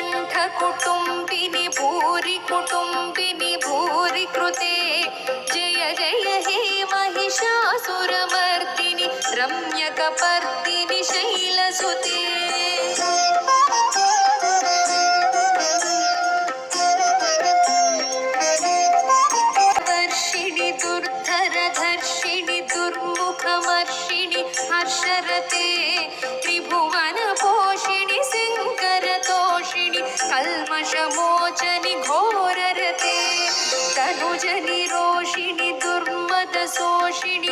नीलकण्ठकुटुम्बिनि भूरि कुटुम्बिनि भूरि कृते जय जय हे महिषासुरमर्दिनि रम्यकपर्दिनि शैलसुते वर्षिणि दुर्धरधर्षिणि दुर्मुखमर्षिणि हर्षरते त्रिभुवनपोषिणि शङ्करतोषिणि कल्मषमोचनि घोररते तनुजनिरोषिणि दुर्मदशोषिणि